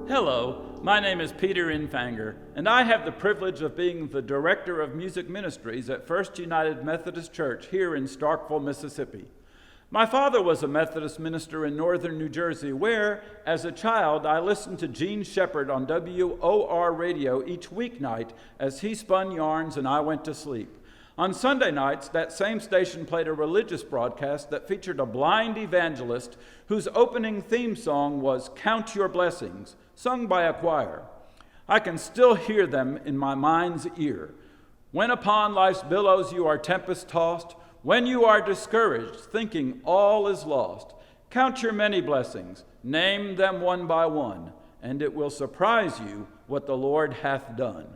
Hello, my name is Peter Infanger, and I have the privilege of being the Director of Music Ministries at First United Methodist Church here in Starkville, Mississippi. My father was a Methodist minister in northern New Jersey where, as a child, I listened to Gene Shepherd on WOR radio each weeknight as he spun yarns and I went to sleep. On Sunday nights, that same station played a religious broadcast that featured a blind evangelist whose opening theme song was "Count Your Blessings," sung by a choir. I can still hear them in my mind's ear. When upon life's billows you are tempest-tossed, when you are discouraged, thinking all is lost, count your many blessings, name them one by one, and it will surprise you what the Lord hath done.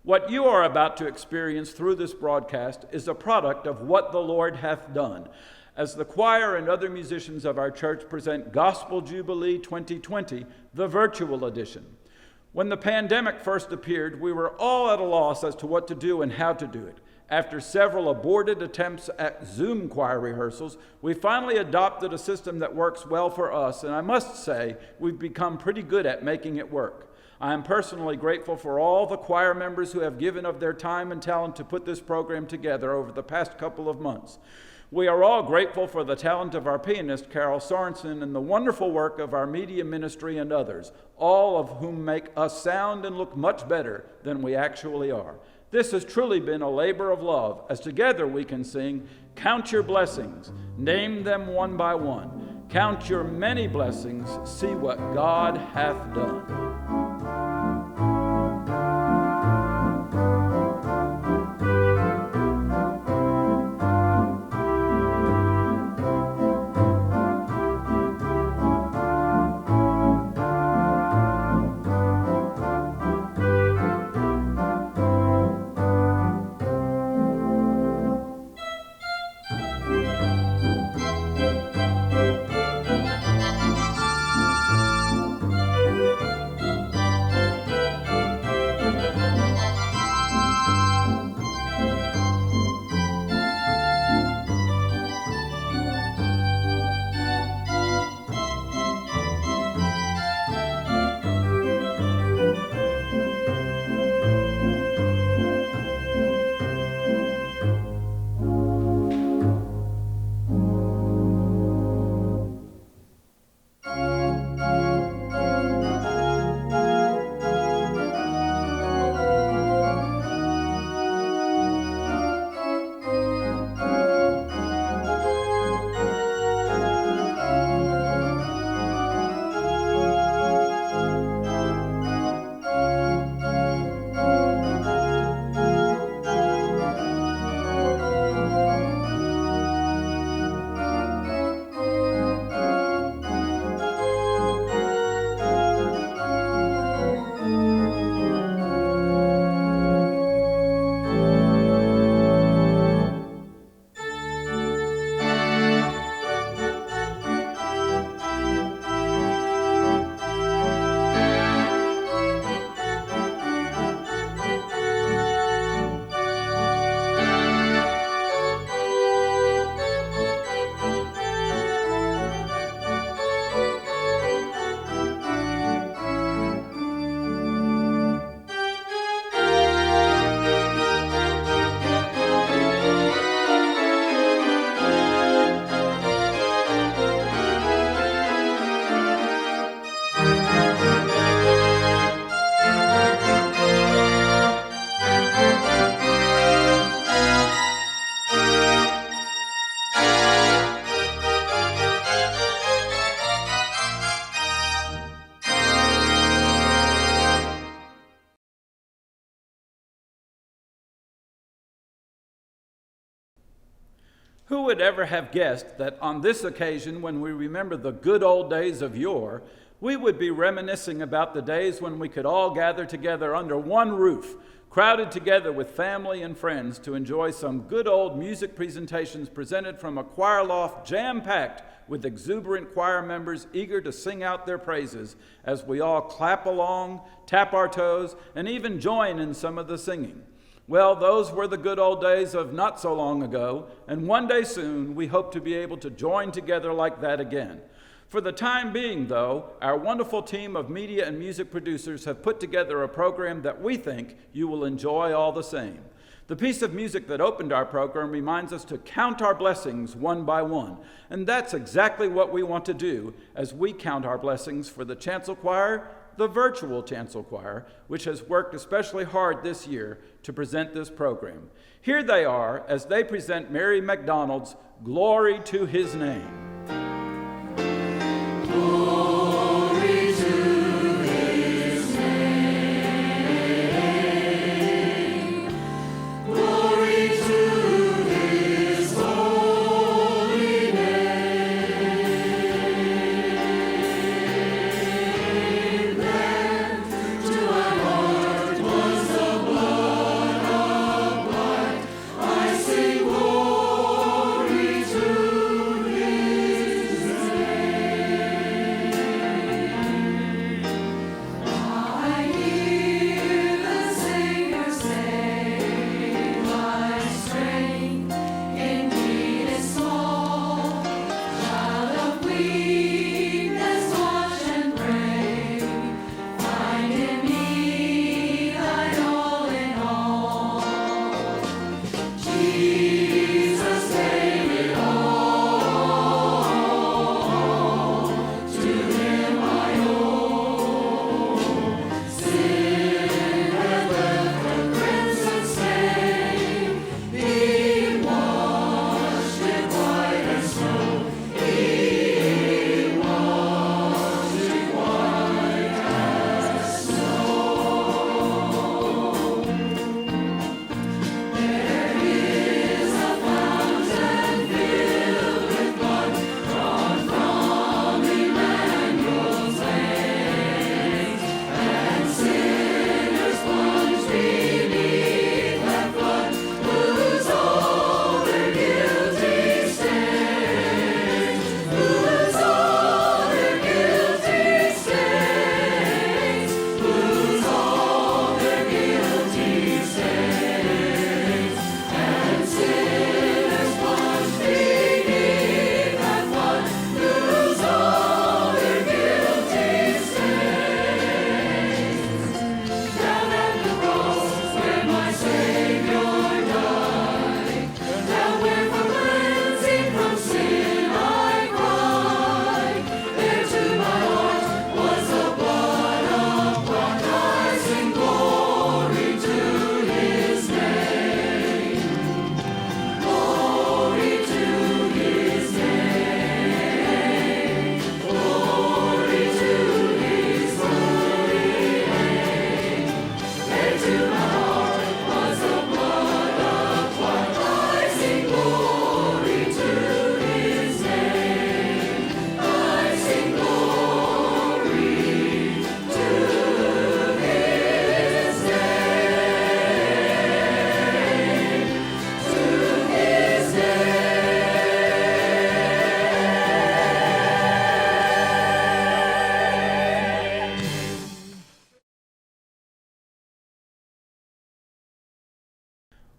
What you are about to experience through this broadcast is a product of what the Lord hath done, as the choir and other musicians of our church present Gospel Jubilee 2020, the virtual edition. When the pandemic first appeared, we were all at a loss as to what to do and how to do it. After several aborted attempts at Zoom choir rehearsals, we finally adopted a system that works well for us, and I must say, we've become pretty good at making it work. I am personally grateful for all the choir members who have given of their time and talent to put this program together over the past couple of months. We are all grateful for the talent of our pianist, Carol Sorensen, and the wonderful work of our media ministry and others, all of whom make us sound and look much better than we actually are. This has truly been a labor of love, as together we can sing, "Count your blessings, name them one by one. Count your many blessings, see what God hath done." Who would ever have guessed that on this occasion, when we remember the good old days of yore, we would be reminiscing about the days when we could all gather together under one roof, crowded together with family and friends to enjoy some good old music presentations presented from a choir loft jam-packed with exuberant choir members eager to sing out their praises as we all clap along, tap our toes, and even join in some of the singing. Well, those were the good old days of not so long ago, and one day soon we hope to be able to join together like that again. For the time being, though, our wonderful team of media and music producers have put together a program that we think you will enjoy all the same. The piece of music that opened our program reminds us to count our blessings one by one, and that's exactly what we want to do as we count our blessings for the chancel choir, the virtual chancel choir, which has worked especially hard this year to present this program. Here they are as they present Mary McDonald's Glory to His Name. Glory to His name. Glory to His holy name. Then to our heart was the blood applied. I sing glory to His name. I hear the Savior say, my strength indeed is small. Child of weakness, watch and pray. Find in me thine all in all. Jesus gave it all. To Him I owe. Sin hath left the crimson stain. He washed it white as snow. He washed it white as snow. There is a fountain filled with blood, drawn from Emmanuel's veins, and sinners plunged beneath that flood lose all their guilty stains, lose all their guilty stains, lose all their guilty stains, and sinners plunged beneath that flood lose all their guilty stains. Down at the cross where my Savior died, down where for cleansing from sin I cried, there to my heart was the blood applied. I sing glory to His name. Glory to His name. Glory to His holy name. There to my heart was the blood applied. I sing glory to His name. I sing glory to His name. To His name.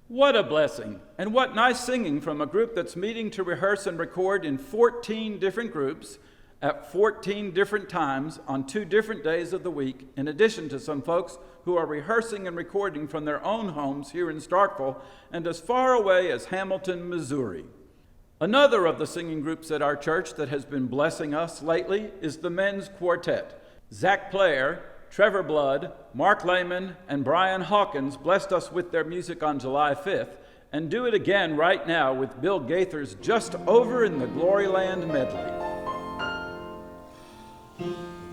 What a blessing, and what nice singing from a group that's meeting to rehearse and record in 14 different groups at 14 different times on 2 different days of the week, in addition to some folks who are rehearsing and recording from their own homes here in Starkville and as far away as Hamilton, Missouri. Another of the singing groups at our church that has been blessing us lately is the men's quartet. Zach Player, Trevor Blood, Mark Lehman, and Brian Hawkins blessed us with their music on July 5th, and do it again right now with Bill Gaither's Just Over in the Gloryland medley.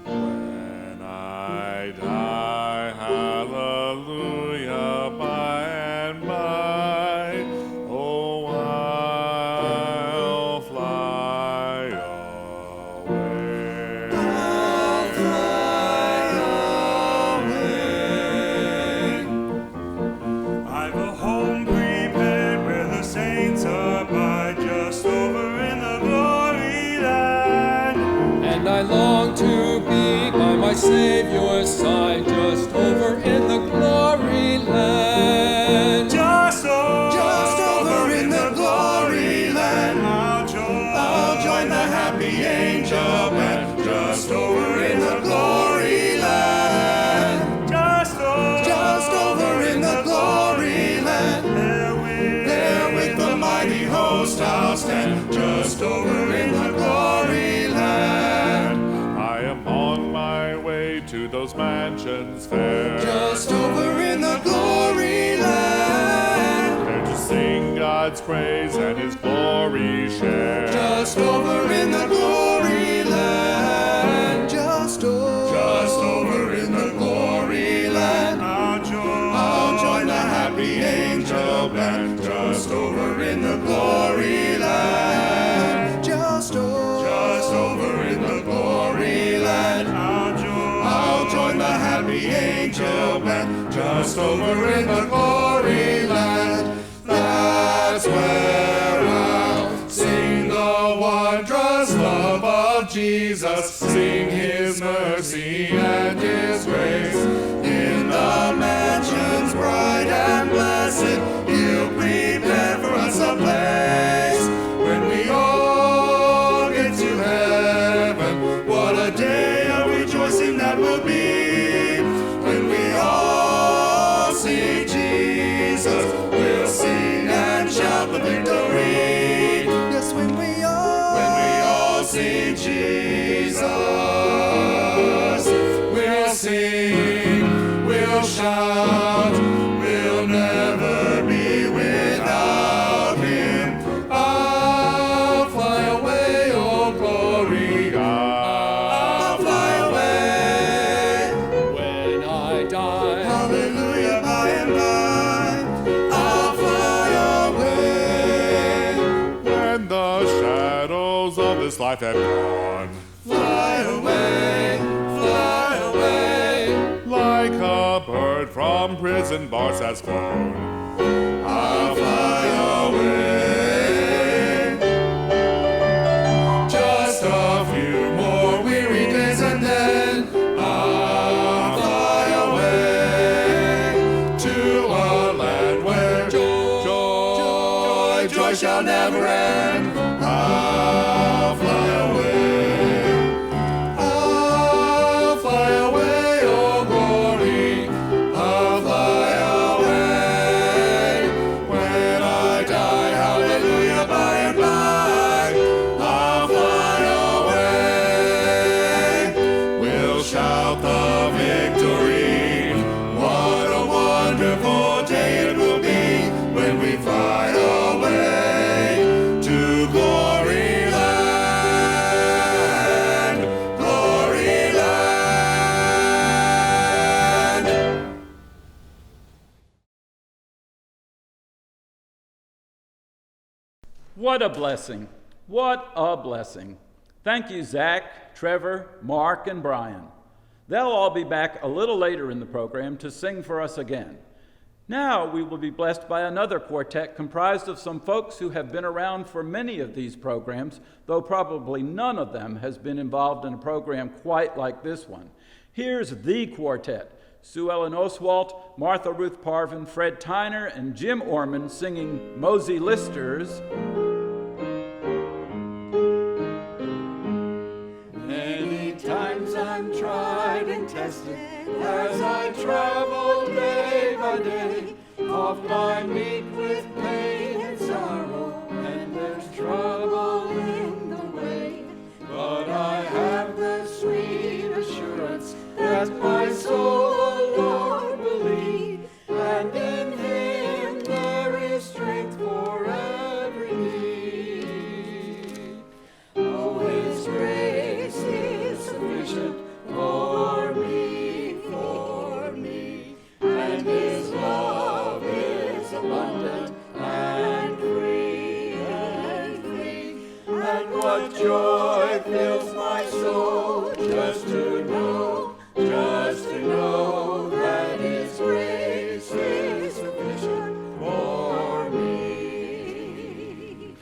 When I die, hallelujah, by and by, oh, I'll fly away. I'll fly away. I've a home prepared where the saints abide, just over in the glory land. And I long to be by my Savior's side, just over in the glory land. Just over in the glory land. I'll join the happy angel band. way to those mansions fair. Just over in the glory land. There to sing God's praise and His glory share. Just over in the glory land. Just over in the glory land. I'll join the happy angel band. Just over in the glory land. Just over in the glory land. I'll join the happy angel band. Just over in the glory land. That's where I'll sing the wondrous love of Jesus. Sing His mercy and His grace. In the mansions bright and blessed, He'll prepare for us a place. When we all get to heaven, what a day of rejoicing that will be. When we all see Jesus, we'll sing and shout the victory. Yes, when we all see Jesus, we'll sing, we'll shout, we'll never be without Him. I'll fly away, oh glory, I'll fly away. When I die, Hallelujah, by and by, I'll fly away. When the shadows of this life have gone, Fly away, fly away. like a bird from prison bars has flown, I'll fly away. Just a few more weary days and then I'll fly away to a land where joy shall never end. I'll fly away. I'll fly away, oh glory. I'll fly away. When I die, hallelujah, by and by, I'll fly away. We'll shout the victory. What a wonderful day it will be when we fly away to glory land, glory land. What a blessing. What a blessing. Thank you, Zach, Trevor, Mark, and Brian. They'll all be back a little later in the program to sing for us again. Now we will be blessed by another quartet comprised of some folks who have been around for many of these programs, though probably none of them has been involved in a program quite like this one. Here's the quartet: Sue Ellen Oswalt, Martha Ruth Parvin, Fred Tyner, and Jim Orman singing Mosey Lister's Many times I'm tried and tested as I travel day by day. Oft I meet with pain and sorrow, and there's trouble in the way. But I have the sweet assurance that my soul the Lord will lead, and in Him there is strength for every need. Oh, His grace is sufficient for me, and His love is abundant and free, and what joy fills my soul just to know that His grace is sufficient for me.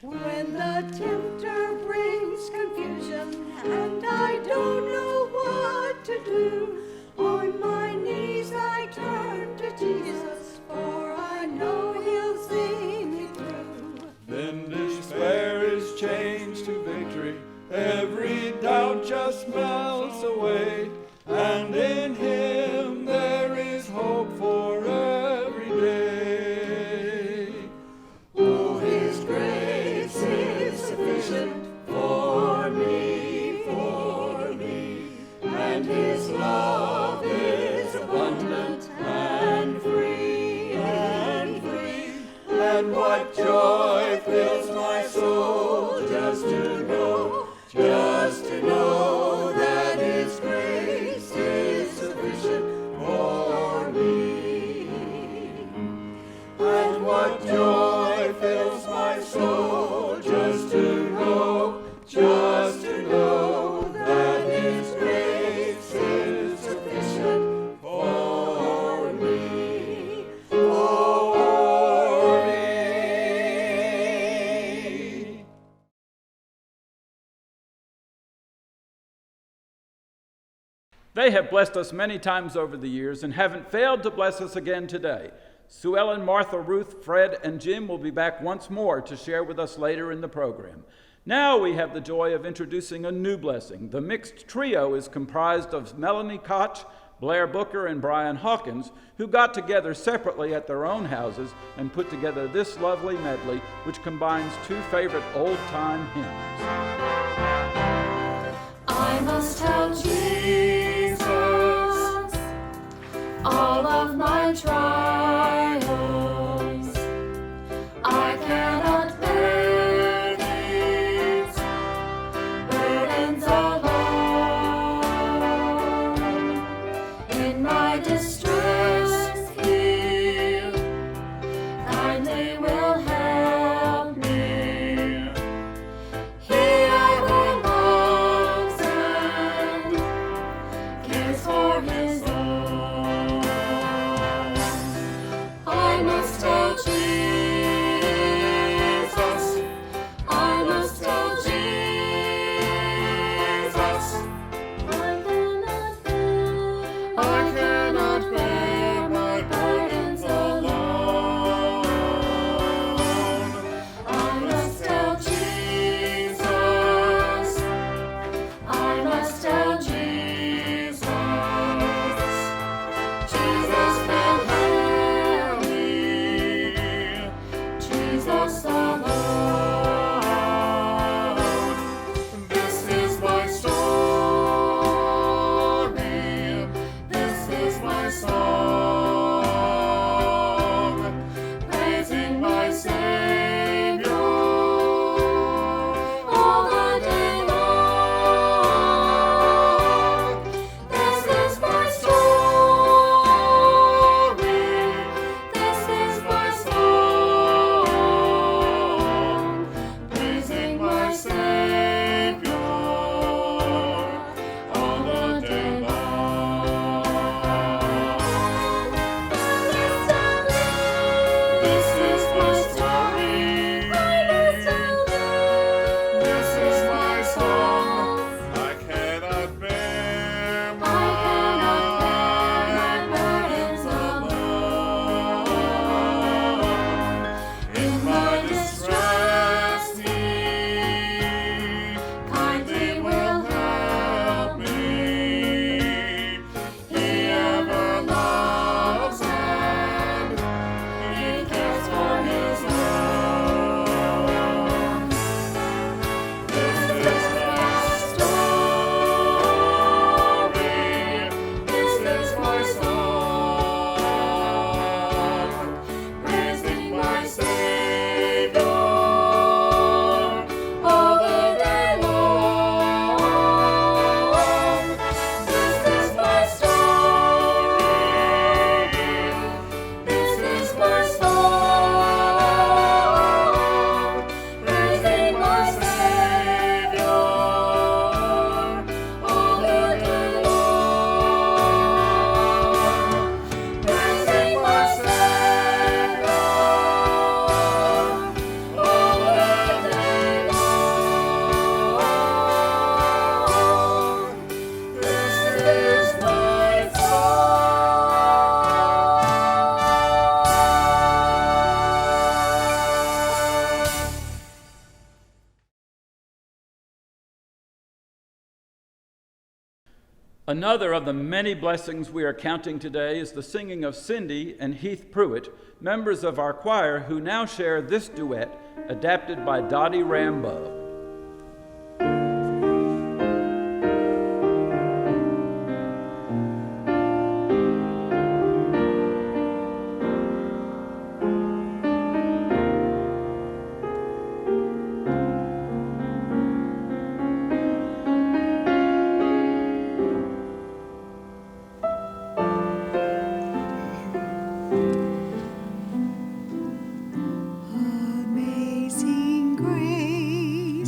When the tempter brings confusion and I don't know what to do, on my knees I turn to Jesus, for I know He'll see me through. Then despair is changed to victory. Every doubt just melts away, and in Him there is hope for every day. Oh, His grace is sufficient for me, and His love They have blessed us many times over the years and haven't failed to bless us again today. Sue Ellen, Martha, Ruth, Fred, and Jim will be back once more to share with us later in the program. Now we have the joy of introducing a new blessing. The mixed trio is comprised of Melanie Koch, Blair Booker, and Brian Hawkins, who got together separately at their own houses and put together this lovely medley, which combines two favorite old-time hymns. I must tell Jesus all of my trials. I cannot bear these burdens alone. In my distress, He kindly will help me. He I will love and cares for His own. I must tell Jesus, I must tell Jesus, I cannot bear my burdens alone. I must tell Jesus, I must tell Jesus, Jesus can help me, Jesus alone. This is my story, this is my song, praising my Savior all the day long. This is my story, this is my song, praising my Savior all the day long. This is my story, this is my song. I cannot bear I cannot bear my burdens alone. In my distress, He kindly will help me. He ever loves and He cares for His own. This is my story, this is my song, praising my Savior all the day long. This is my story, this is my song, praising my Savior all the day long. Praising my Savior all the day long. This is my song. Another of the many blessings we are counting today is the singing of Cindy and Heath Pruitt, members of our choir who now share this duet, adapted by Dottie Rambo. Amazing grace.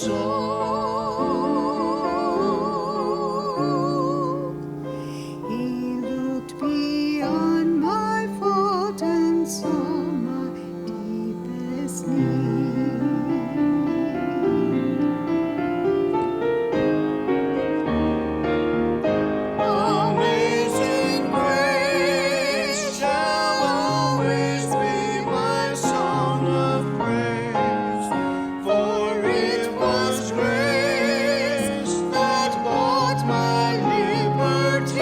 soul. He looked beyond my fault and saw my deepest need. Amazing grace shall always be my song of praise, for it was grace that bought my liberty.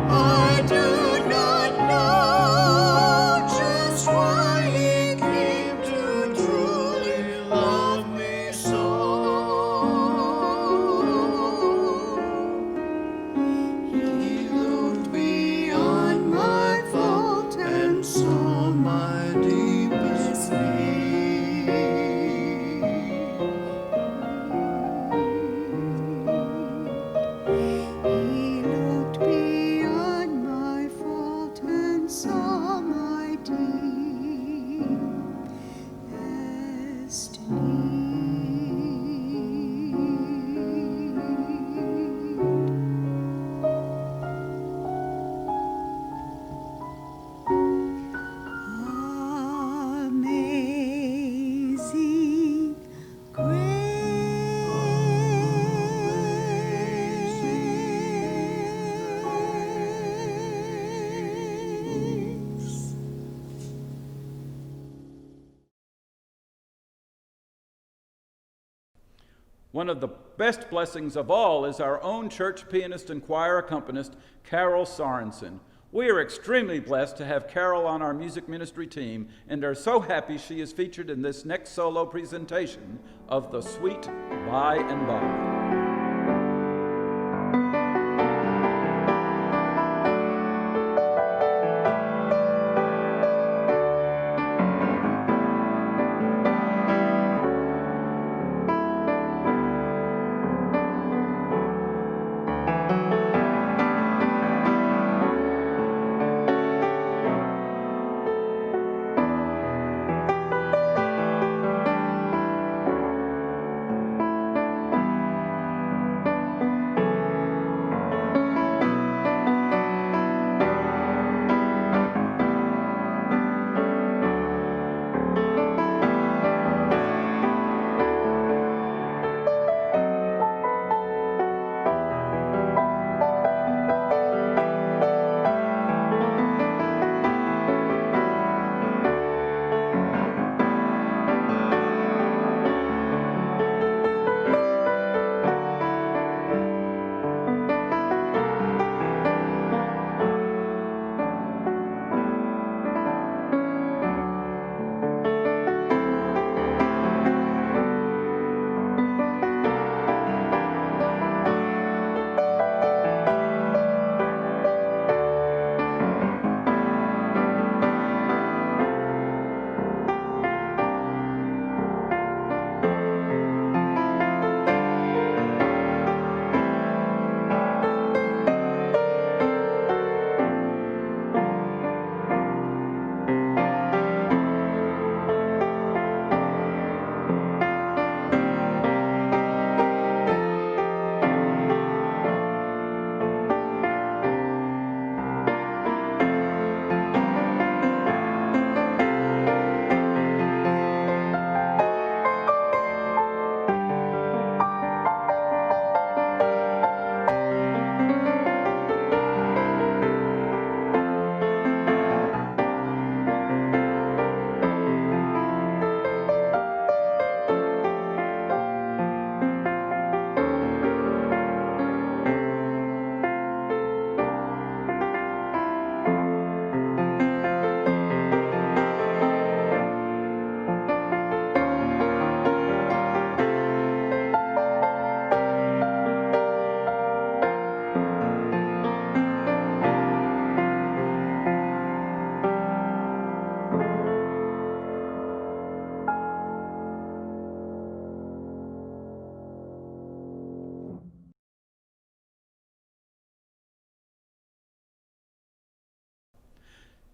I do not know just why he came to truly love me so. He looked beyond my fault and saw my deepest need. He looked beyond my fault and saw my deepest need. Amazing grace. One of the best blessings of all is our own church pianist and choir accompanist, Carol Sorensen. We are extremely blessed to have Carol on our music ministry team and are so happy she is featured in this next solo presentation of the Sweet By and By.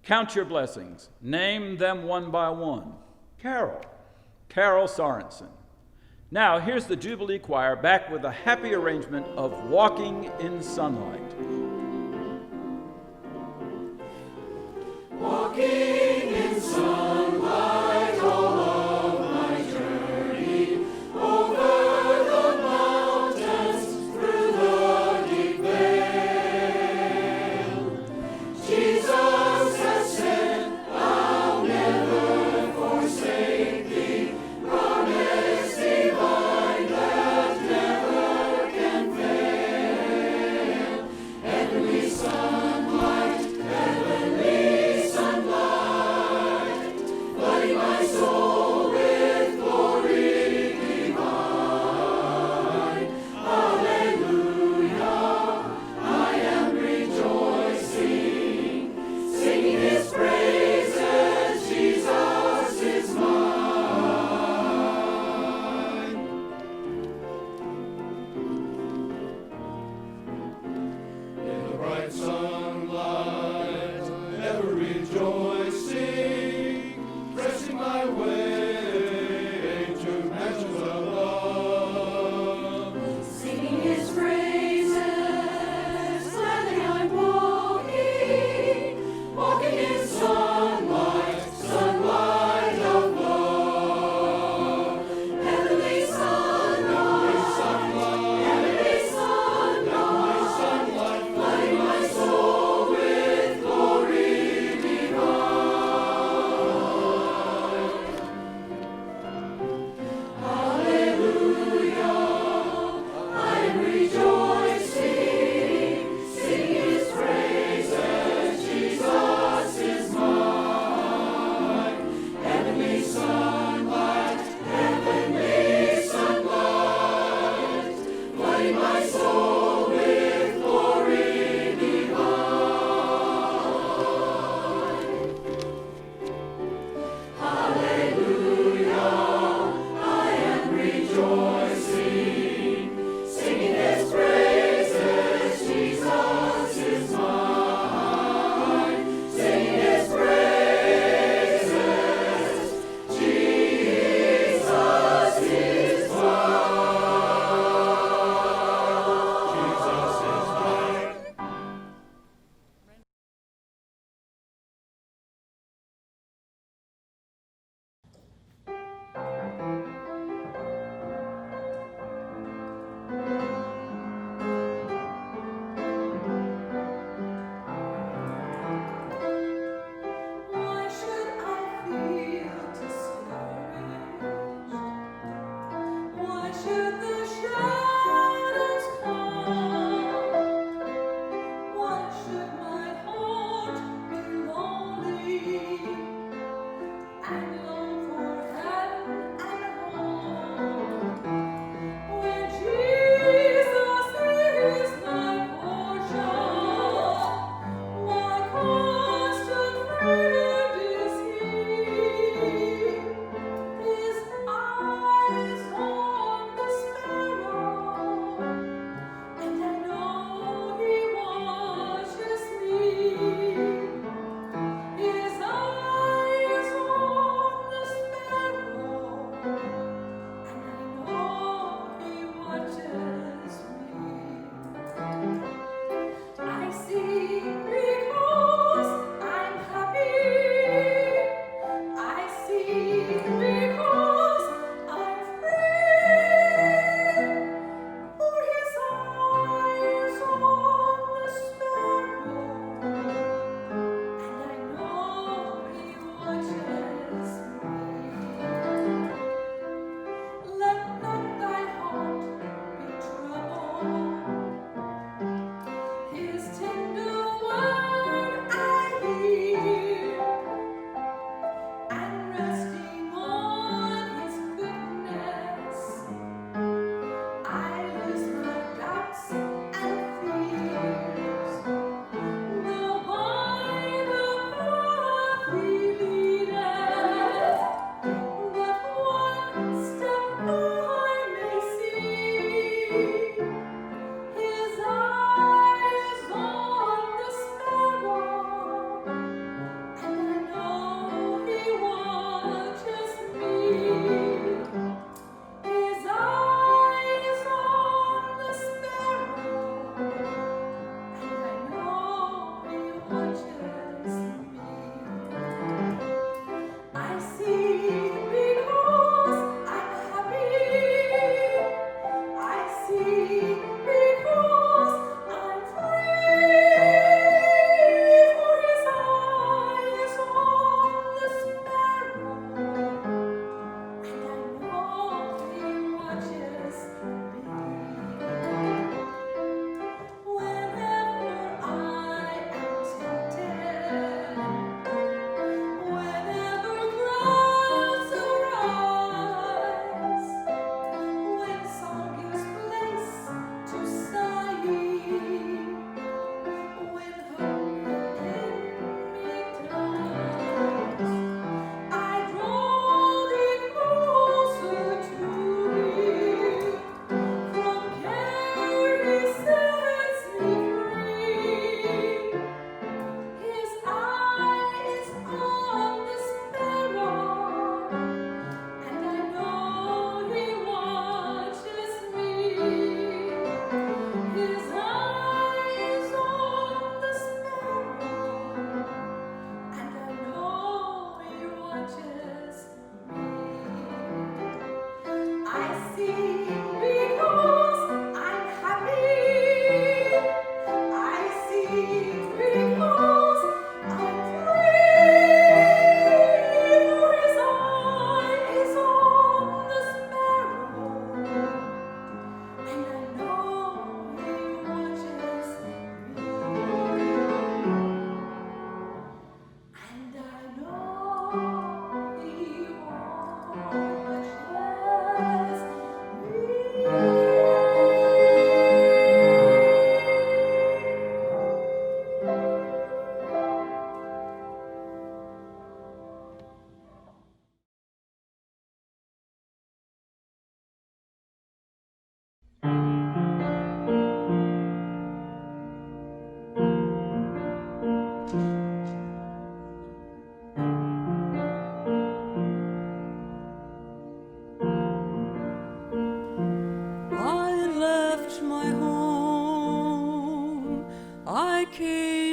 Count your blessings. Name them one by one. Carol, Carol Sorensen. Now, here's the Jubilee Choir back with a happy arrangement of Walking in Sunlight. Walking in sunlight all of my journey, over the mountains, through the deep vale. Jesus has said, I'll never forsake thee, promise divine that never can fail.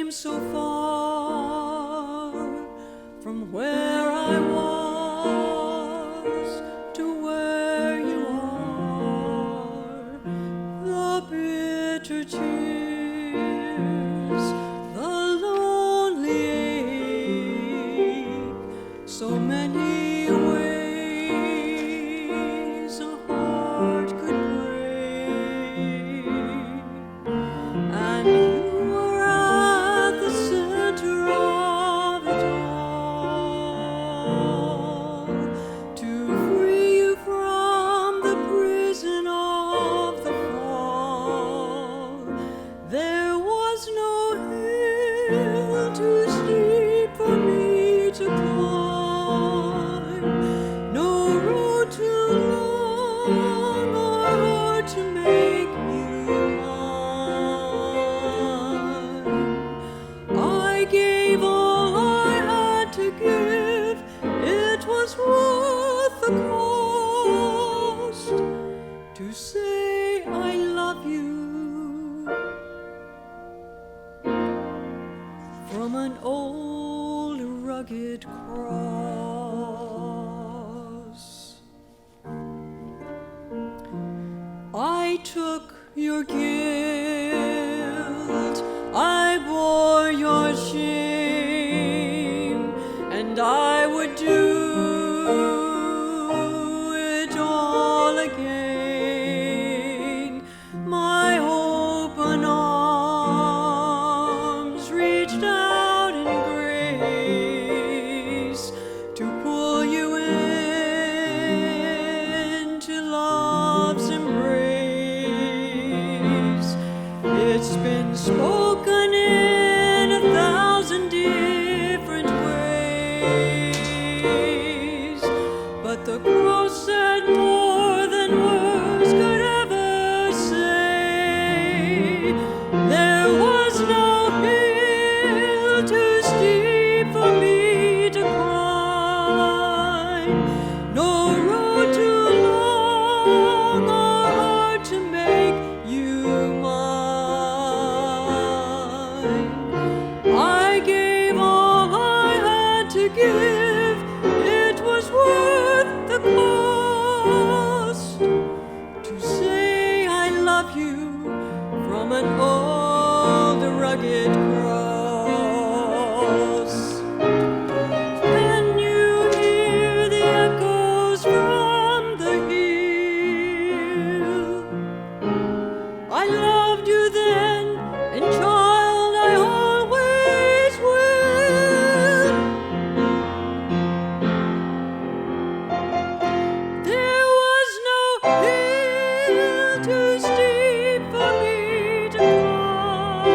came so far from where I was to where you are. The bitter tears, the lonely ache, so many ways a heart could break. And you were at the center of it all, to free you from the prison of the fall. There was no hill too steep for me to climb, no road too long or hard to make you mine. I gave all I had to give, it was worth the cost to say I love you from an old rugged cross. I took your guilt, I bore your shame, and I would do it all again. My open arms reached out in grace to pull you into love's embrace. It's been spoken in 1,000 different ways, but the cross said more than words could ever say. There was no hill too steep for me to climb, no road too long or hard to make you mine. I gave all I had to give, it was worth the cost to say I love you from an old rugged cross. Can you hear the echoes from the hill? I loved you then, and child, I always will. There was no hill too steep for me to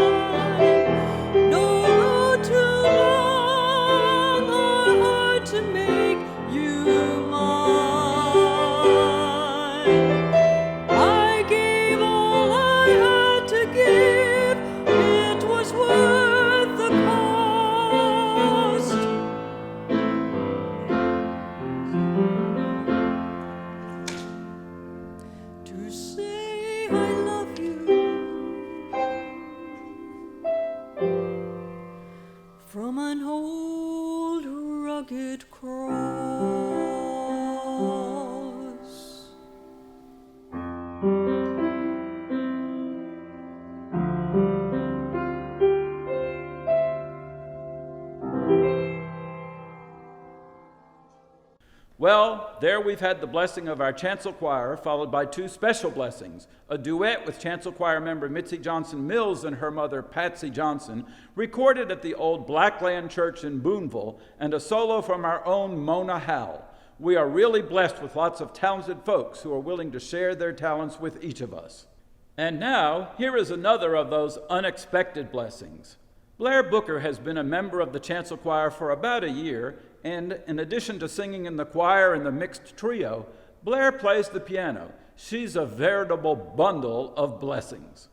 climb, no road too long or hard to make you mine. I gave all I had to give, it was worth the cost. To say I love you from an old rugged cross. Well, there we've had the blessing of our chancel choir, followed by two special blessings, a duet with chancel choir member Mitzi Johnson Mills and her mother Patsy Johnson, recorded at the old Blackland Church in Boonville, and a solo from our own Mona Howell. We are really blessed with lots of talented folks who are willing to share their talents with each of us. And now, here is another of those unexpected blessings. Blair Booker has been a member of the chancel choir for about a year, and in addition to singing in the choir and the mixed trio, Blair plays the piano. She's a veritable bundle of blessings.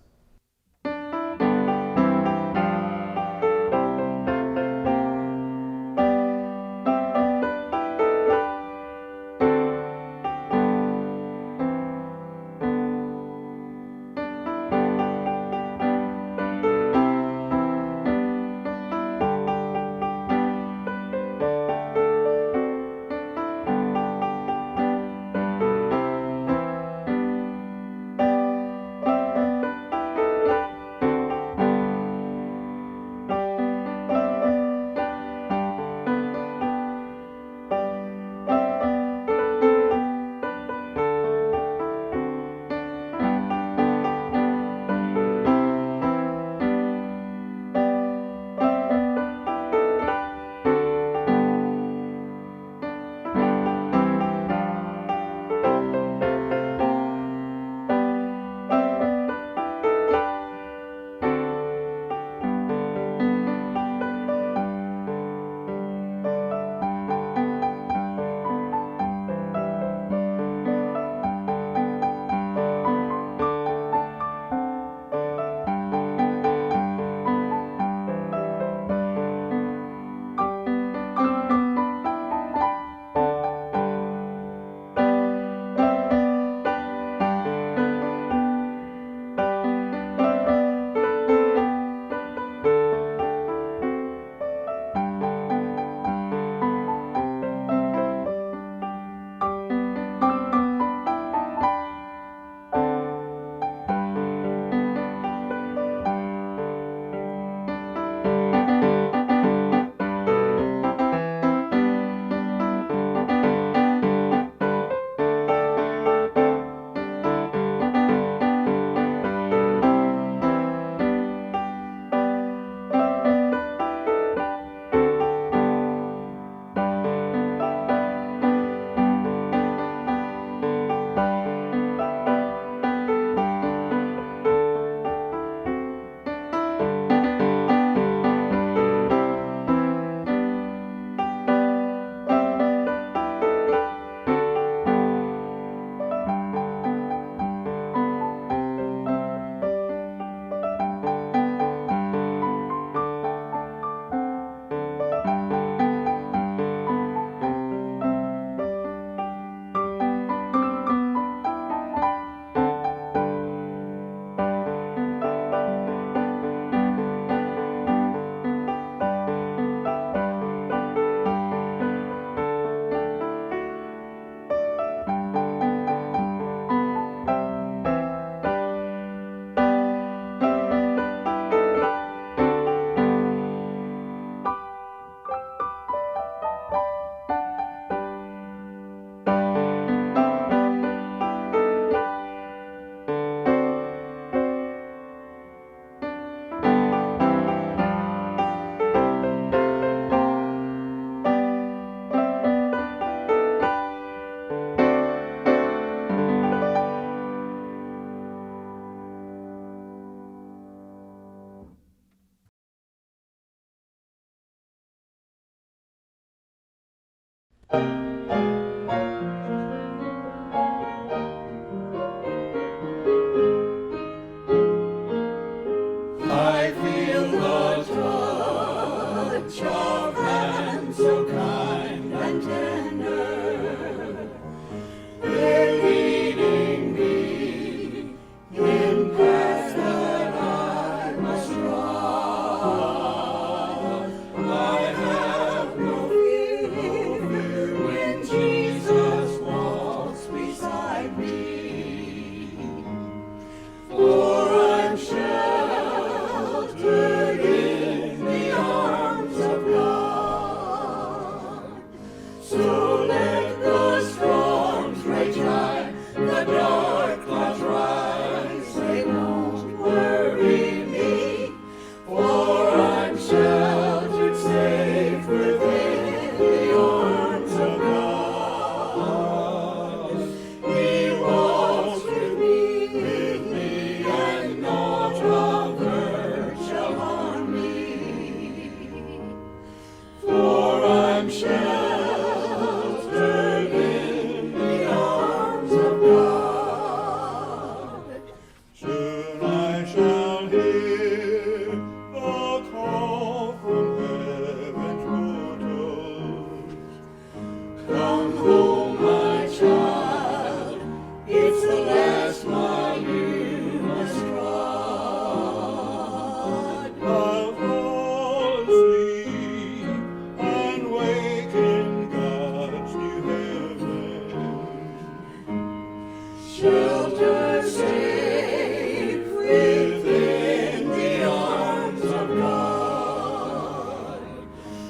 shelter safe within the arms of God.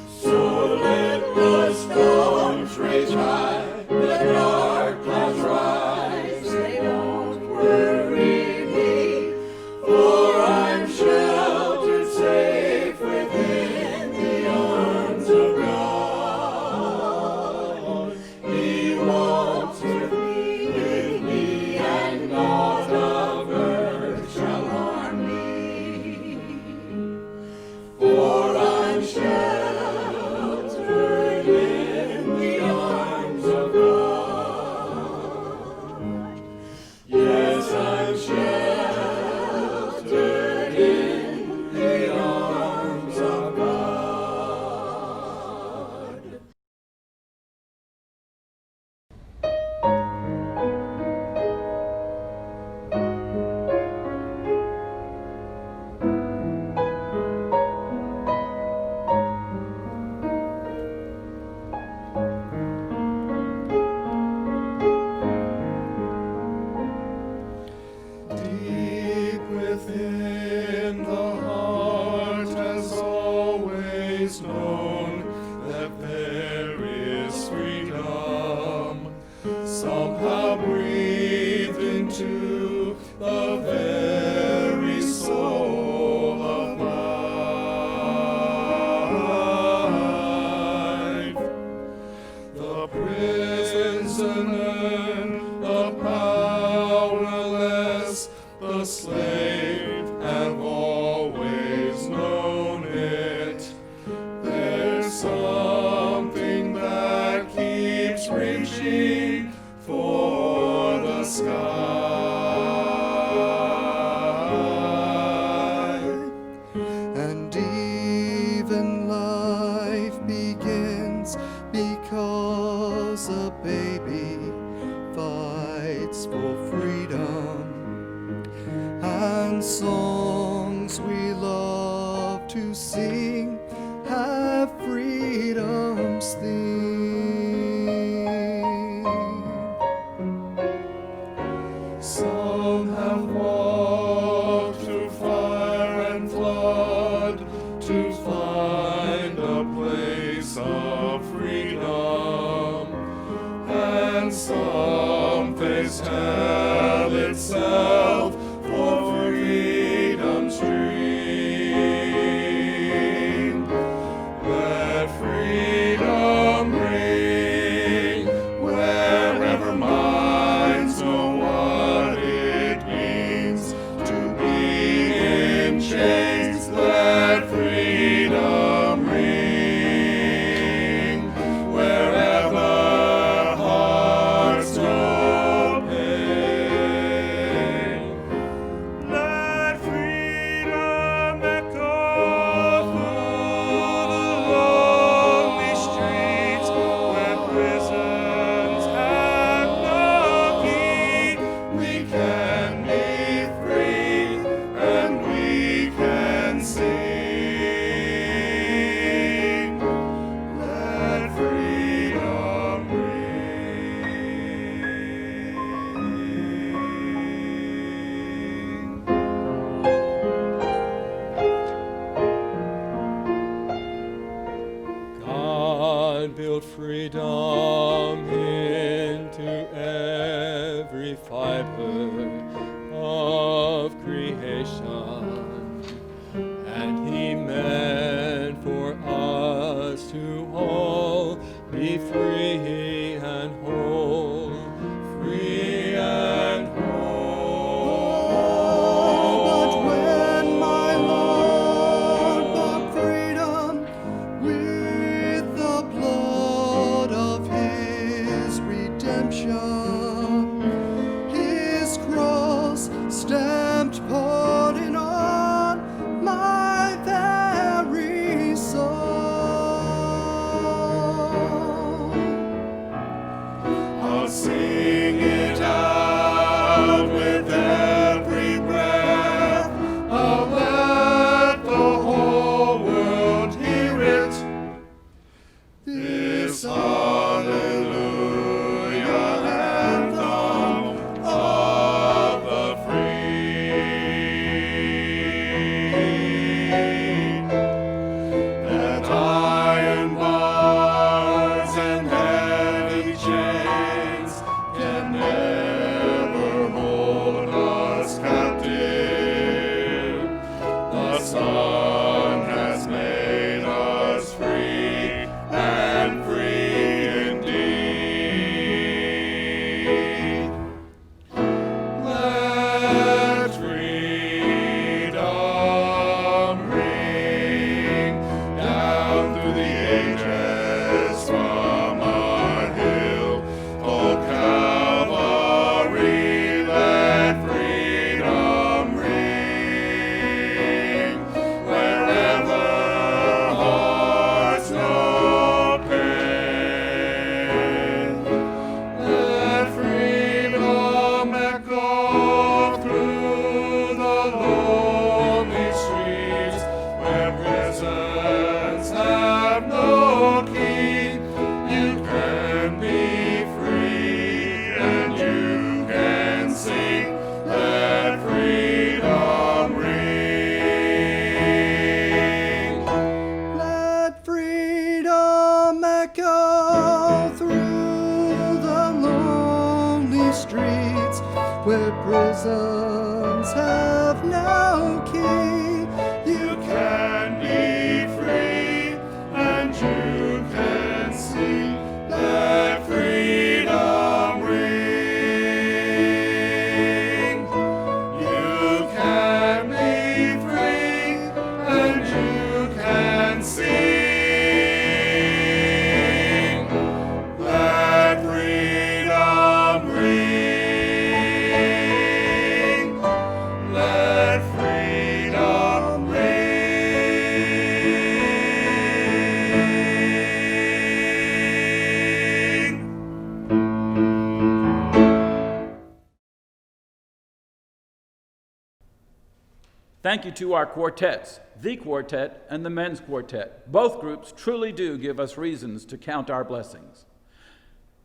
So let the storms rage high, the dark clouds rise, they won't worry me, for I'm sheltered safe within the arms of God. He walks with me, and naught of earth shall harm me, for I'm sheltered in the arms of God. Yes, I'm sheltered in the arms of God. Deep within the heart has always known that there is freedom, somehow breathed into the very soul of life. The prisoner, the powerless, the slave have always known it. There's something that keeps reaching for the sky. And even life begins because a baby fights for freedom. And songs we love to sing have freedom's theme. Some have walked through fire and flood to find a place of freedom, and some face hell itself for freedom's dream. Let freedom ring wherever minds know what it means to be in chains. Let freedom ring wherever hearts know pain. Let freedom echo through the lonely streets where prisons have no key. We can be free and we can sing. Let freedom ring. God built freedom into every fiber of creation, and He meant for us to all be free and whole, free and whole. But when my Lord bought freedom with the blood of His redemption, His cross stamped pardon on my very soul. I'll sing it out with every breath. I'll let the whole world hear it. This hallelujah anthem of where prisons have no key. You can be free, and you can see that freedom ring. You can be free, and you can sing that freedom ring. Let freedom ring. Thank you to our quartets, the quartet and the men's quartet. Both groups truly do give us reasons to count our blessings.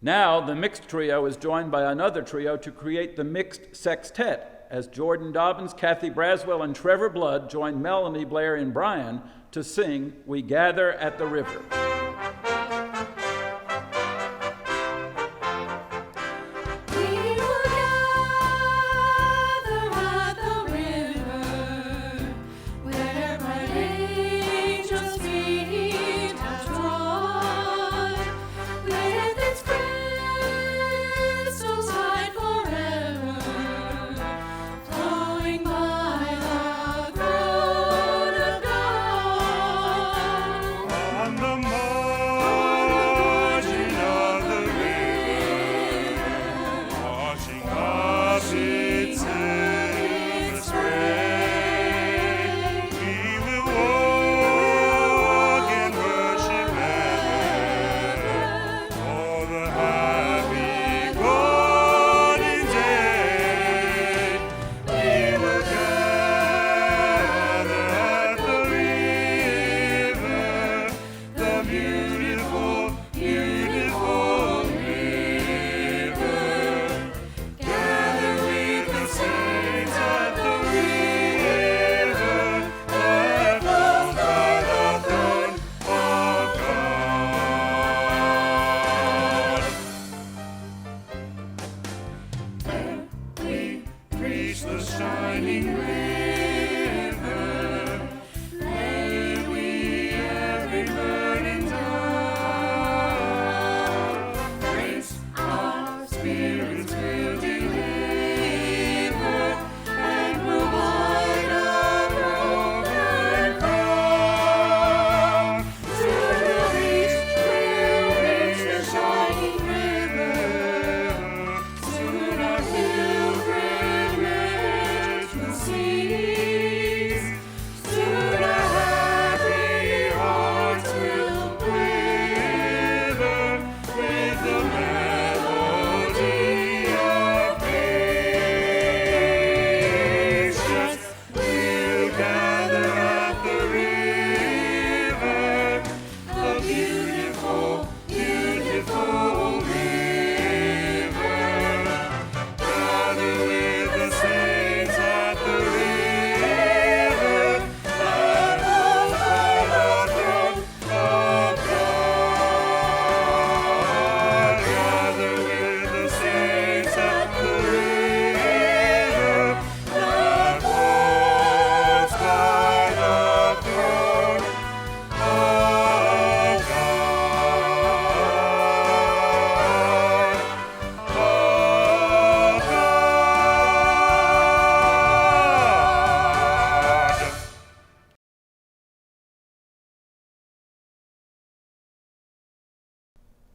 Now, the mixed trio is joined by another trio to create the mixed sextet, as Jordan Dobbins, Kathy Braswell, and Trevor Blood join Melanie Blair and Brian to sing We Gather at the River. We will gather at the river, where bright angels' feet have trod, with its crystals hide forever, flowing by the throne of God. On the margin of the river, washing up its endless spray, we will walk and worship ever, for the happy golden day. We will gather at the river, the beautiful, beautiful river. Gather with the saints at the river that flows by the throne of God. There we reach the shining river, lay we every burden down. Grace our spirits will deliver, and provide a broken crown. Soon we'll reach the shining river. Soon our pilgrimage will cease. Soon our happy hearts will quiver with the melody of patience. We'll gather at the river, the beautiful, beautiful river. Gather with the saints at the river that flows by the throne of God. Gather with the saints at the river that flows by the throne of God.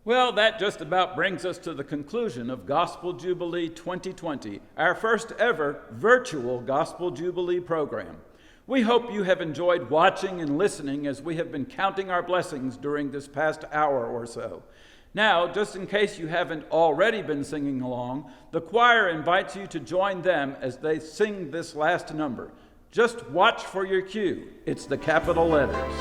Well, that just about brings us to the conclusion of Gospel Jubilee 2020, our first ever virtual Gospel Jubilee program. We hope you have enjoyed watching and listening as we have been counting our blessings during this past hour or so. Now, just in case you haven't already been singing along, the choir invites you to join them as they sing this last number. Just watch for your cue. It's the capital letters.